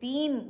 3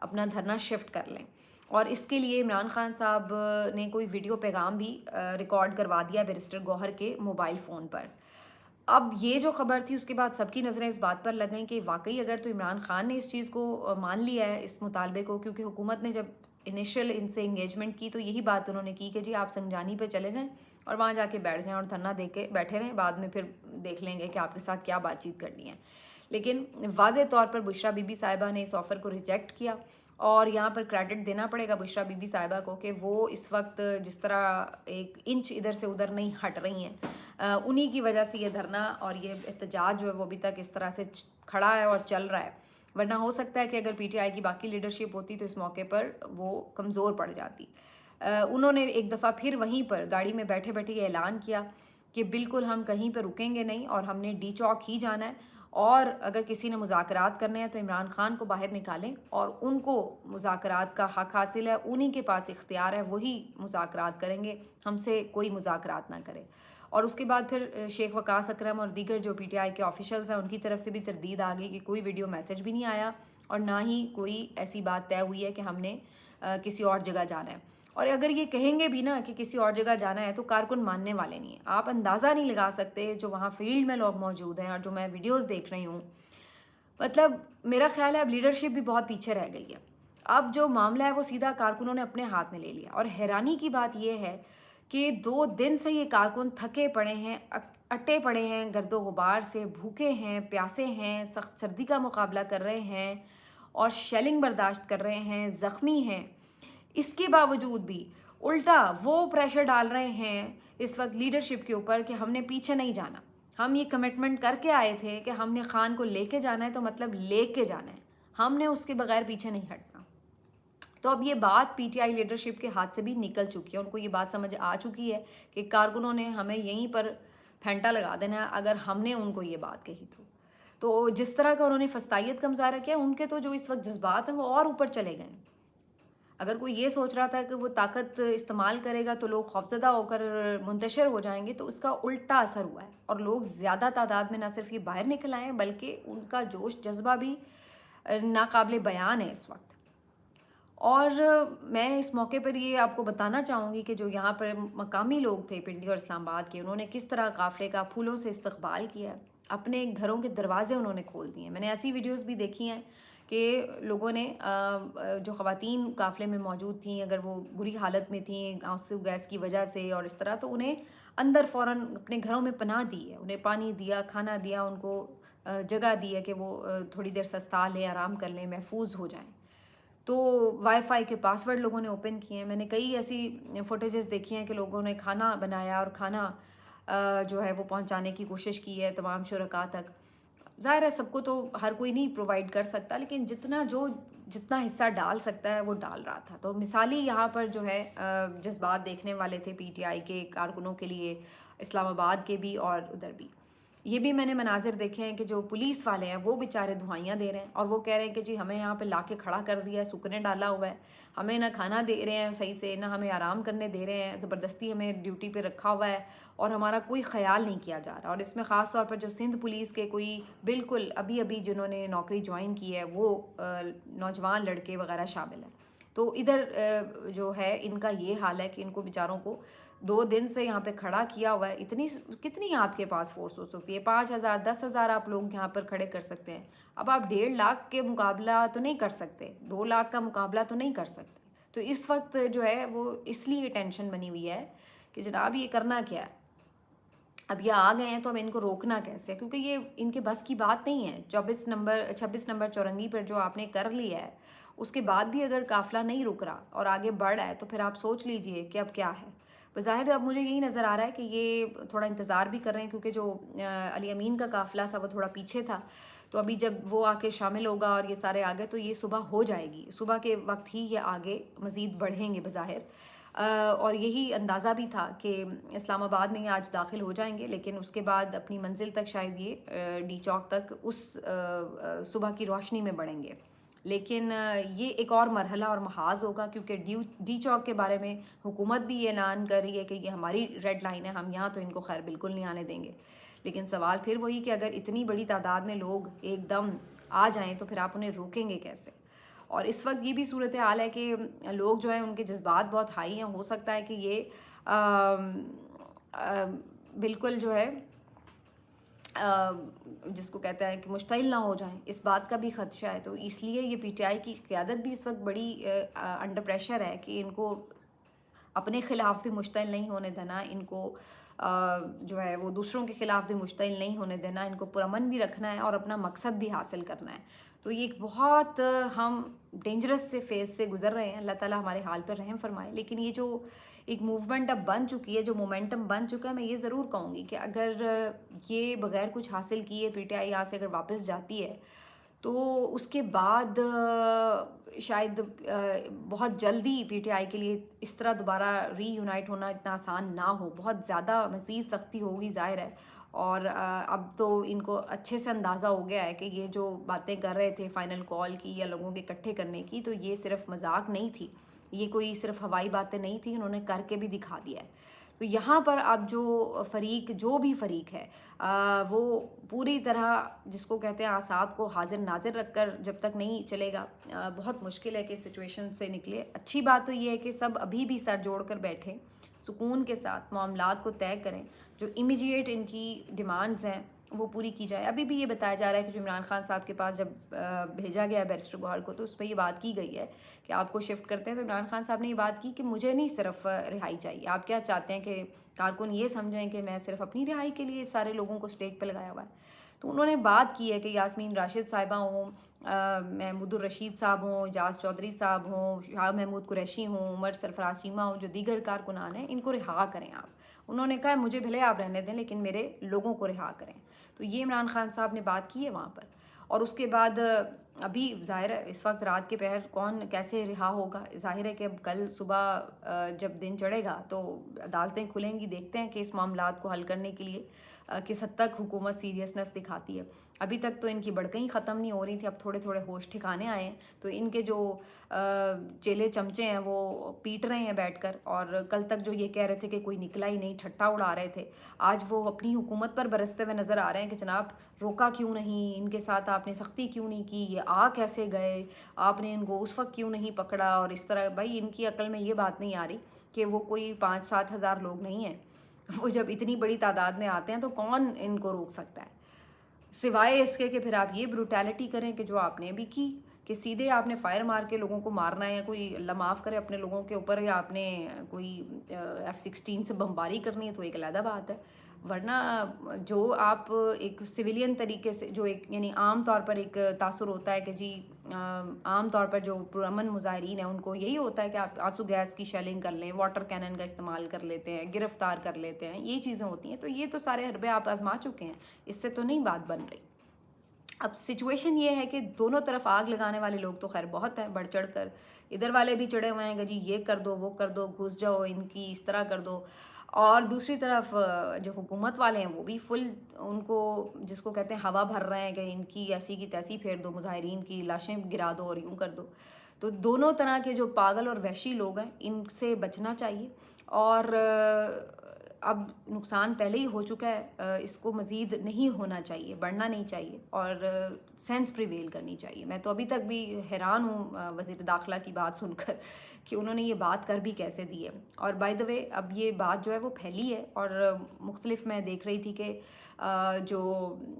اپنا دھرنا شفٹ کر لیں. اور اس کے لیے عمران خان صاحب نے کوئی ویڈیو پیغام بھی ریکارڈ کروا دیا بیرسٹر گوہر کے موبائل فون پر. اب یہ جو خبر تھی اس کے بعد سب کی نظریں اس بات پر لگ گئیں کہ واقعی اگر تو عمران خان نے اس چیز کو مان لیا ہے اس مطالبے کو, کیونکہ حکومت نے جب انیشیل ان سے انگیجمنٹ کی تو یہی بات انہوں نے کی کہ جی آپ سنجانی پہ چلے جائیں اور وہاں جا کے بیٹھ جائیں اور دھرنا دے کے بیٹھے رہیں, بعد میں پھر دیکھ لیں گے کہ آپ کے ساتھ کیا بات چیت کرنی ہے. لیکن واضح طور پر بشرا بی بی صاحبہ نے اس آفر کو ریجیکٹ کیا, اور یہاں پر کریڈٹ دینا پڑے گا بشرا بی بی صاحبہ کو کہ وہ اس وقت جس طرح ایک انچ ادھر سے ادھر نہیں ہٹ رہی ہیں, انہی کی وجہ سے یہ دھرنا اور یہ احتجاج جو ہے وہ ابھی تک اس طرح سے کھڑا ہے اور چل رہا ہے. ورنہ ہو سکتا ہے کہ اگر پی ٹی آئی کی باقی لیڈرشپ ہوتی تو اس موقع پر وہ کمزور پڑ جاتی. انہوں نے ایک دفعہ پھر وہیں پر گاڑی میں بیٹھے بیٹھے یہ اعلان کیا کہ بالکل ہم کہیں پہ رکیں گے نہیں اور ہم نے ڈی چوک ہی جانا ہے, اور اگر کسی نے مذاکرات کرنے ہیں تو عمران خان کو باہر نکالیں اور ان کو مذاکرات کا حق حاصل ہے, انہی کے پاس اختیار ہے, وہی مذاکرات کریں گے, ہم سے کوئی مذاکرات نہ کرے. اور اس کے بعد پھر شیخ وقاص اکرم اور دیگر جو پی ٹی آئی کے آفیشلز ہیں ان کی طرف سے بھی تردید آ گئی کہ کوئی ویڈیو میسج بھی نہیں آیا اور نہ ہی کوئی ایسی بات طے ہوئی ہے کہ ہم نے کسی اور جگہ جانا ہے. اور اگر یہ کہیں گے بھی نا کہ کسی اور جگہ جانا ہے تو کارکن ماننے والے نہیں ہیں. آپ اندازہ نہیں لگا سکتے جو وہاں فیلڈ میں لوگ موجود ہیں اور جو میں ویڈیوز دیکھ رہی ہوں, مطلب میرا خیال ہے اب لیڈرشپ بھی بہت پیچھے رہ گئی ہے. اب جو معاملہ ہے وہ سیدھا کارکنوں نے اپنے ہاتھ میں لے لیا. اور حیرانی کی بات یہ ہے کہ 2 دن سے یہ کارکن تھکے پڑے ہیں, اٹے پڑے ہیں, گرد و غبار سے بھوکے ہیں, پیاسے ہیں, سخت سردی کا مقابلہ کر رہے ہیں اور شیلنگ برداشت کر رہے ہیں, زخمی ہیں. اس کے باوجود بھی الٹا وہ پریشر ڈال رہے ہیں اس وقت لیڈرشپ کے اوپر کہ ہم نے پیچھے نہیں جانا, ہم یہ کمٹمنٹ کر کے آئے تھے کہ ہم نے خان کو لے کے جانا ہے تو مطلب لے کے جانا ہے, ہم نے اس کے بغیر پیچھے نہیں ہٹنا. تو اب یہ بات پی ٹی آئی لیڈرشپ کے ہاتھ سے بھی نکل چکی ہے, ان کو یہ بات سمجھ آ چکی ہے کہ کارکنوں نے ہمیں یہیں پر پھینٹا لگا دینا ہے اگر ہم نے ان کو یہ بات کہی تو جس طرح کا انہوں نے فستائیت کا مظاہرہ کیا, ان کے تو جو اس وقت جذبات ہیں وہ اور اوپر چلے گئے. اگر کوئی یہ سوچ رہا تھا کہ وہ طاقت استعمال کرے گا تو لوگ خوفزدہ ہو کر منتشر ہو جائیں گے, تو اس کا الٹا اثر ہوا ہے اور لوگ زیادہ تعداد میں نہ صرف یہ باہر نکل آئے ہیں بلکہ ان کا جوش جذبہ بھی ناقابل بیان ہے اس وقت. اور میں اس موقع پر یہ آپ کو بتانا چاہوں گی کہ جو یہاں پر مقامی لوگ تھے پنڈی اور اسلام آباد کے, انہوں نے کس طرح قافلے کا پھولوں سے استقبال کیا, اپنے گھروں کے دروازے انہوں نے کھول دیے. میں نے ایسی ویڈیوز بھی دیکھی ہیں کہ لوگوں نے جو خواتین قافلے میں موجود تھیں اگر وہ بری حالت میں تھیں آنسو گیس کی وجہ سے اور اس طرح, تو انہیں اندر فوراً اپنے گھروں میں پناہ دی ہے, انہیں پانی دیا, کھانا دیا, ان کو جگہ دی ہے کہ وہ تھوڑی دیر سستا لیں, آرام کر لیں, محفوظ ہو جائیں. تو وائی فائی کے پاسورڈ لوگوں نے اوپن کیے ہیں. میں نے کئی ایسی فوٹیجز دیکھی ہیں کہ لوگوں نے کھانا بنایا اور کھانا جو ہے وہ پہنچانے کی کوشش کی ہے تمام شرکاء تک. ظاہر ہے سب کو تو ہر کوئی نہیں پرووائڈ کر سکتا, لیکن جتنا حصہ ڈال سکتا ہے وہ ڈال رہا تھا. تو مثالی یہاں پر جو ہے جذبات دیکھنے والے تھے پی ٹی آئی کے کارکنوں کے لیے, اسلام آباد کے بھی اور ادھر بھی. یہ بھی میں نے مناظر دیکھے ہیں کہ جو پولیس والے ہیں وہ بیچارے دعائیاں دے رہے ہیں اور وہ کہہ رہے ہیں کہ جی ہمیں یہاں پہ لا کے کھڑا کر دیا ہے, سکنے ڈالا ہوا ہے, ہمیں نہ کھانا دے رہے ہیں صحیح سے, نہ ہمیں آرام کرنے دے رہے ہیں, زبردستی ہمیں ڈیوٹی پہ رکھا ہوا ہے اور ہمارا کوئی خیال نہیں کیا جا رہا. اور اس میں خاص طور پر جو سندھ پولیس کے کوئی بالکل ابھی جنہوں نے نوکری جوائن کی ہے وہ نوجوان لڑکے وغیرہ شامل ہیں. تو ادھر جو ہے ان کا یہ حال ہے کہ ان کو بیچاروں کو 2 دن سے یہاں پہ کھڑا کیا ہوا ہے. کتنی آپ کے پاس فورس ہو سکتی ہے؟ 5,000 10,000 آپ لوگ یہاں پر کھڑے کر سکتے ہیں. اب آپ 1.5 لاکھ کے مقابلہ تو نہیں کر سکتے, 2 لاکھ کا مقابلہ تو نہیں کر سکتے. تو اس وقت جو ہے وہ اس لیے ٹینشن بنی ہوئی ہے کہ جناب یہ کرنا کیا ہے. اب یہ آ گئے ہیں تو اب ان کو روکنا کیسے, کیونکہ یہ ان کے بس کی بات نہیں ہے. 26 نمبر چورنگی پر جو آپ نے کر لیا ہے اس کے بعد بھی اگر قافلہ نہیں رک رہا اور آگے بڑھ رہا ہے تو پھر آپ سوچ لیجئے کہ اب کیا ہے. بظاہر اب مجھے یہی نظر آ رہا ہے کہ یہ تھوڑا انتظار بھی کر رہے ہیں, کیونکہ جو علی امین کا قافلہ تھا وہ تھوڑا پیچھے تھا, تو ابھی جب وہ آ کے شامل ہوگا اور یہ سارے آگے تو یہ صبح ہو جائے گی, صبح کے وقت ہی یہ آگے مزید بڑھیں گے بظاہر. اور یہی اندازہ بھی تھا کہ اسلام آباد میں یہ آج داخل ہو جائیں گے, لیکن اس کے بعد اپنی منزل تک شاید یہ ڈی چوک تک اس صبح کی روشنی میں بڑھیں گے. لیکن یہ ایک اور مرحلہ اور محاذ ہوگا, کیونکہ ڈی چوک کے بارے میں حکومت بھی یہ اعلان کر رہی ہے کہ یہ ہماری ریڈ لائن ہے, ہم یہاں تو ان کو خیر بالکل نہیں آنے دیں گے. لیکن سوال پھر وہی کہ اگر اتنی بڑی تعداد میں لوگ ایک دم آ جائیں تو پھر آپ انہیں روکیں گے کیسے؟ اور اس وقت یہ بھی صورتحال ہے کہ لوگ جو ہیں ان کے جذبات بہت ہائی ہیں. ہو سکتا ہے کہ یہ بالکل جو ہے جس کو کہتے ہیں کہ مشتعل نہ ہو جائیں, اس بات کا بھی خدشہ ہے. تو اس لیے یہ پی ٹی آئی کی قیادت بھی اس وقت بڑی انڈر پریشر ہے کہ ان کو اپنے خلاف بھی مشتعل نہیں ہونے دینا, ان کو جو ہے وہ دوسروں کے خلاف بھی مشتعل نہیں ہونے دینا, ان کو پرامن بھی رکھنا ہے اور اپنا مقصد بھی حاصل کرنا ہے. تو یہ ایک بہت ہم ڈینجرس سے فیز سے گزر رہے ہیں. اللہ تعالیٰ ہمارے حال پر رحم فرمائے. لیکن یہ جو ایک موومنٹ اب بن چکی ہے, جو مومنٹم بن چکا ہے, میں یہ ضرور کہوں گی کہ اگر یہ بغیر کچھ حاصل کیے پی ٹی آئی یہاں سے اگر واپس جاتی ہے تو اس کے بعد شاید بہت جلدی پی ٹی آئی کے لیے اس طرح دوبارہ ری یونائٹ ہونا اتنا آسان نہ ہو. بہت زیادہ مزید سختی ہوگی ظاہر ہے. اور اب تو ان کو اچھے سے اندازہ ہو گیا ہے کہ یہ جو باتیں کر رہے تھے فائنل کال کی یا لوگوں کے اکٹھے کرنے کی, تو یہ صرف مذاق نہیں تھی, یہ کوئی صرف ہوائی باتیں نہیں تھیں, انہوں نے کر کے بھی دکھا دیا ہے. تو یہاں پر اب جو بھی فریق ہے وہ پوری طرح جس کو کہتے ہیں اعصاب کو حاضر ناظر رکھ کر جب تک نہیں چلے گا, بہت مشکل ہے کہ سچویشن سے نکلے. اچھی بات تو یہ ہے کہ سب ابھی بھی سر جوڑ کر بیٹھیں, سکون کے ساتھ معاملات کو طے کریں, جو امیجیٹ ان کی ڈیمانڈز ہیں وہ پوری کی جائے. ابھی بھی یہ بتایا جا رہا ہے کہ جو عمران خان صاحب کے پاس جب بھیجا گیا بیرسٹر گوہر کو تو اس پہ یہ بات کی گئی ہے کہ آپ کو شفٹ کرتے ہیں. تو عمران خان صاحب نے یہ بات کی کہ مجھے نہیں صرف رہائی چاہیے, آپ کیا چاہتے ہیں کہ کارکن یہ سمجھیں کہ میں صرف اپنی رہائی کے لیے سارے لوگوں کو اسٹیک پہ لگایا ہوا ہے. تو انہوں نے بات کی ہے کہ یاسمین راشد صاحبہ ہوں, محمود الرشید صاحب ہوں, اعجاز چودھری صاحب ہوں, شاہ محمود قریشی ہوں, عمر سرفراز چیمہ ہوں, جو دیگر کارکنان ہیں, ان کو رہا کریں آپ. انہوں نے کہا مجھے بھلے آپ رہنے دیں لیکن میرے لوگوں کو رہا کریں. تو یہ عمران خان صاحب نے بات کی ہے وہاں پر. اور اس کے بعد ابھی ظاہر ہے اس وقت رات کے پہر کون کیسے رہا ہوگا. ظاہر ہے کہ اب کل صبح جب دن چڑھے گا تو عدالتیں کھلیں گی, دیکھتے ہیں کہ اس معاملات کو حل کرنے کے لیے کس حد تک حکومت سیریسنس دکھاتی ہے. ابھی تک تو ان کی بڑکیں ہی ختم نہیں ہو رہی تھی, اب تھوڑے تھوڑے ہوش ٹھکانے آئے ہیں. تو ان کے جو چیلے چمچے ہیں وہ پیٹ رہے ہیں بیٹھ کر, اور کل تک جو یہ کہہ رہے تھے کہ کوئی نکلا ہی نہیں, ٹھٹا اڑا رہے تھے, آج وہ اپنی حکومت پر برستے ہوئے نظر آ رہے ہیں کہ جناب روکا کیوں نہیں, ان کے ساتھ آپ نے سختی کیوں نہیں کی, یہ آ کیسے گئے, آپ نے ان کو اس وقت کیوں نہیں پکڑا. اور اس طرح بھائی ان کی عقل میں یہ بات نہیں آ رہی کہ وہ کوئی 5-7 ہزار لوگ نہیں ہیں. وہ جب اتنی بڑی تعداد میں آتے ہیں تو کون ان کو روک سکتا ہے, سوائے اس کے کہ پھر آپ یہ بروٹیلٹی کریں کہ جو آپ نے بھی کی, کہ سیدھے آپ نے فائر مار کے لوگوں کو مارنا ہے, کوئی اللہ معاف کرے اپنے لوگوں کے اوپر, یا آپ نے کوئی F-16 سے بمباری کرنی ہے تو ایک علیحدہ بات ہے. ورنہ جو آپ ایک سویلین طریقے سے جو ایک یعنی عام طور پر ایک تاثر ہوتا ہے کہ جی عام طور پر جو پرامن مظاہرین ہیں ان کو یہی ہوتا ہے کہ آپ آنسو گیس کی شیلنگ کر لیں, واٹر کینن کا استعمال کر لیتے ہیں, گرفتار کر لیتے ہیں, یہ چیزیں ہوتی ہیں. تو یہ تو سارے حربے آپ آزما چکے ہیں, اس سے تو نہیں بات بن رہی. اب سچویشن یہ ہے کہ دونوں طرف آگ لگانے والے لوگ تو خیر بہت ہیں, بڑھ چڑھ کر ادھر والے بھی چڑھے ہوئے ہیں کہ جی یہ کر دو وہ کر دو, گھس جاؤ ان کی اس طرح کر دو. اور دوسری طرف جو حکومت والے ہیں وہ بھی فل ان کو جس کو کہتے ہیں ہوا بھر رہے ہیں کہ ان کی ایسی کی تیسی پھیر دو, مظاہرین کی لاشیں گرا دو اور یوں کر دو. تو دونوں طرح کے جو پاگل اور وحشی لوگ ہیں ان سے بچنا چاہیے. اور اب نقصان پہلے ہی ہو چکا ہے, اس کو مزید نہیں ہونا چاہیے, بڑھنا نہیں چاہیے, اور سینس پریویل کرنی چاہیے. میں تو ابھی تک بھی حیران ہوں وزیر داخلہ کی بات سن کر کہ انہوں نے یہ بات کر بھی کیسے دی ہے. اور بائی دا وے اب یہ بات جو ہے وہ پھیلی ہے, اور مختلف میں دیکھ رہی تھی کہ جو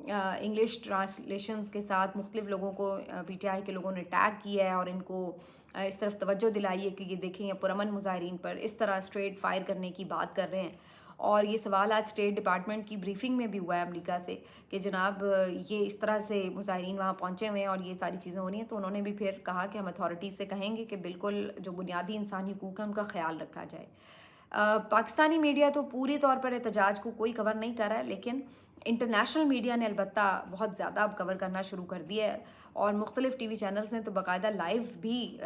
انگلش ٹرانسلیشنز کے ساتھ مختلف لوگوں کو پی ٹی آئی کے لوگوں نے ٹیگ کیا ہے اور ان کو اس طرف توجہ دلائی ہے کہ یہ دیکھیں یہ پرامن مظاہرین پر اس طرح اسٹریٹ فائر کرنے کی بات کر رہے ہیں. اور یہ سوال آج اسٹیٹ ڈپارٹمنٹ کی بریفنگ میں بھی ہوا ہے امریکہ سے کہ جناب یہ اس طرح سے مظاہرین وہاں پہنچے ہوئے ہیں اور یہ ساری چیزیں ہو رہی ہیں. تو انہوں نے بھی پھر کہا کہ ہم اتھارٹیز سے کہیں گے کہ بالکل جو بنیادی انسانی حقوق ہیں ان کا خیال رکھا جائے. پاکستانی میڈیا تو پوری طور پر احتجاج کو کوئی کور نہیں کر رہا ہے, لیکن انٹرنیشنل میڈیا نے البتہ بہت زیادہ اب کور کرنا شروع کر دیا ہے, اور مختلف ٹی وی چینلز نے تو باقاعدہ لائیو بھی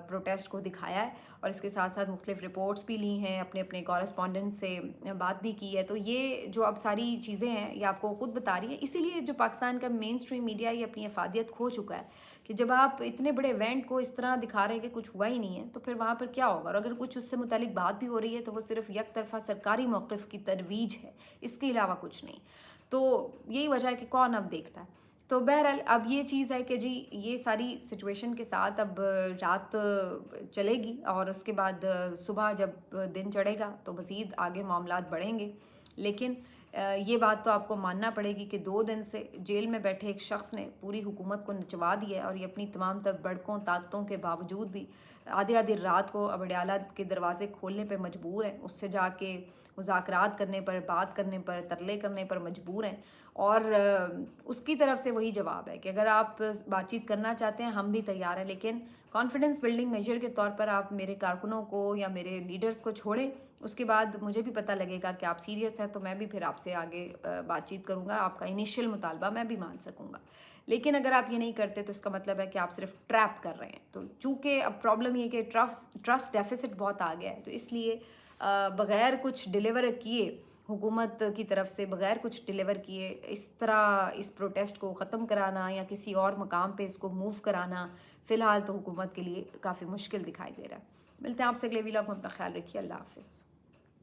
پروٹیسٹ کو دکھایا ہے, اور اس کے ساتھ ساتھ مختلف رپورٹس بھی لی ہیں, اپنے اپنے کورسپونڈنٹ سے بات بھی کی ہے. تو یہ جو اب ساری چیزیں ہیں یہ آپ کو خود بتا رہی ہے. اسی لیے جو پاکستان کا مین اسٹریم میڈیا یہ اپنی افادیت کھو چکا ہے کہ جب آپ اتنے بڑے ایونٹ کو اس طرح دکھا رہے ہیں کہ کچھ ہوا ہی نہیں ہے تو پھر وہاں پر کیا ہوگا. اور اگر کچھ اس سے متعلق بات بھی ہو رہی ہے تو وہ صرف یک طرفہ سرکاری موقف کی ترویج ہے, اس کے علاوہ کچھ نہیں. تو یہی وجہ ہے کہ کون اب دیکھتا ہے. تو بہرحال اب یہ چیز ہے کہ جی یہ ساری سچویشن کے ساتھ اب رات چلے گی اور اس کے بعد صبح جب دن چڑھے گا تو مزید آگے معاملات بڑھیں گے. لیکن یہ بات تو آپ کو ماننا پڑے گی کہ 2 دن سے جیل میں بیٹھے ایک شخص نے پوری حکومت کو نچوا دیا ہے اور یہ اپنی تمام تر بڑکوں طاقتوں کے باوجود بھی آدھی رات کو وڈیالہ کے دروازے کھولنے پہ مجبور ہیں, اس سے جا کے مذاکرات کرنے پر, بات کرنے پر, ترلے کرنے پر مجبور ہیں. اور اس کی طرف سے وہی جواب ہے کہ اگر آپ بات چیت کرنا چاہتے ہیں ہم بھی تیار ہیں, لیکن کانفیڈنس بلڈنگ میجر کے طور پر آپ میرے کارکنوں کو یا میرے لیڈرز کو چھوڑیں. اس کے بعد مجھے بھی پتہ لگے گا کہ آپ سیریس ہیں تو میں بھی پھر آپ سے آگے بات چیت کروں گا, آپ کا انیشیل مطالبہ میں بھی مان سکوں گا. لیکن اگر آپ یہ نہیں کرتے تو اس کا مطلب ہے کہ آپ صرف ٹریپ کر رہے ہیں. تو چونکہ اب پرابلم یہ کہ ٹرسٹ ڈیفیسٹ بہت آ گیا ہے, تو اس لیے بغیر کچھ ڈیلیور کیے حکومت کی طرف سے, بغیر کچھ ڈیلیور کیے اس طرح اس پروٹیسٹ کو ختم کرانا یا کسی اور مقام پہ اس کو موو کرانا فی الحال تو حکومت کے لیے کافی مشکل دکھائی دے رہا ہے. ملتے ہیں آپ سے اگلے ویلاگ میں, اپنا خیال رکھیے. اللہ حافظ.